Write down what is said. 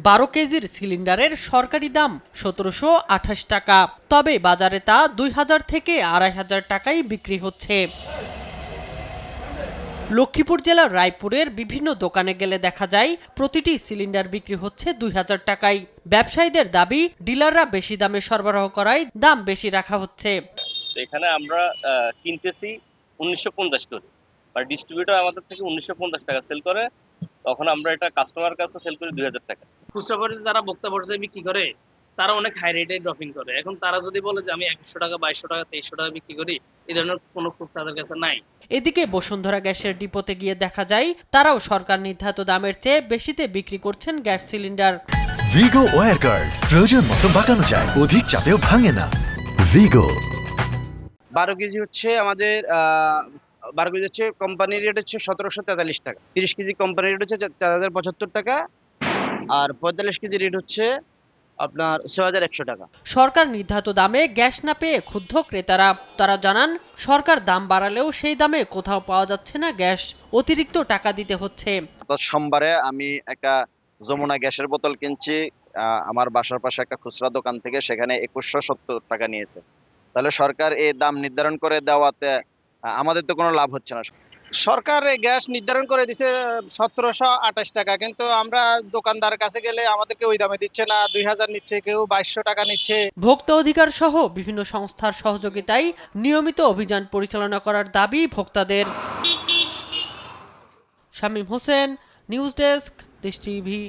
12 কেজির সিলিন্ডারের সরকারি দাম ১৭২৮ টাকা, তবে বাজারে তা ২,০০০ থেকে ২,৫০০ টাকায় বিক্রি হচ্ছে। লক্ষ্মীপুর জেলার রায়পুরের বিভিন্ন দোকানে গেলে দেখা যায় প্রতিটি সিলিন্ডার বিক্রি হচ্ছে ২,০০০ টাকায়। ব্যবসায়ীদের দাবি, ডিলাররা বেশি দামে সরবরাহ করায় দাম বেশি রাখা হচ্ছে। এখানে আমরা কিনতেছি ১৯৫০ করে, আর ডিস্ট্রিবিউটর আমাদের থেকে ১৯৫০ টাকা সেল করে, তখন আমরা এটা কাস্টমার কাছে সেল করি ২,০০০ টাকা। খুচরা পর্যায়ে যারা ভোক্তা পর্যায়ে বিক্রি করে তারা অনেক হাই রেটে ড্রপিং করে। এখন তারা যদি বলে যে আমি ২১০০ টাকা, ২২০০ টাকা, ২৩০০ টাকা বিক্রি করি, এই ধরনের কোনো প্রুফ তাদের কাছে নাই। এদিকে বসুন্ধরা গ্যাসের ডিপোতে গিয়ে দেখা যায় তারাও সরকার নির্ধারিত দামের চেয়ে বেশিতে বিক্রি করছেন গ্যাস সিলিন্ডার। ভিগো ওয়্যার গার্ড প্রয়োজন মতো বাঁকানো যায়, অধিক চাপেও ভাঙে না। ভিগো 12 কেজি হচ্ছে আমাদের 12 কেজি হচ্ছে কোম্পানি রেট হচ্ছে ১৭৪৩ টাকা, 30 কেজি কোম্পানি রেট হচ্ছে ৪,০৭৫ টাকা, আর ৪৫ কেজি রেট হচ্ছে আপনার ৬,১০০ টাকা। সরকার নির্ধারিত দামে গ্যাস না পেয়ে ক্ষুব্ধ ক্রেতারা। তারা জানান, সরকার দাম বাড়ালেও সেই দামে কোথাও পাওয়া যাচ্ছে না গ্যাস, অতিরিক্ত টাকা দিতে হচ্ছে। সোমবারে আমি একটা যমুনা গ্যাসের বোতল কিনছি আমার বাসার পাশে একটা খুচরা দোকান থেকে, সেখানে ২১৭০ টাকা নিয়েছে। তাহলে সরকার এই দাম নির্ধারণ করে দেওয়াতে আমাদের তো কোনো লাভ হচ্ছে না। সরকার গ্যাস নির্ধারণ করে দিছে ১৭২৮ টাকা, কিন্তু আমরা দোকানদার কাছে গেলে আমাদেরকে ওই দামে দিচ্ছে না, ২,০০০ নিচ্ছে, কেউ ২২০০ টাকা নিচ্ছে। ভোক্তা অধিকার সহ বিভিন্ন সংস্থার সহযোগিতায় নিয়মিত অভিযান পরিচালনা করার দাবি ভোক্তাদের। শামীম হোসেন, নিউজ ডেস্ক, দেশ টিভি।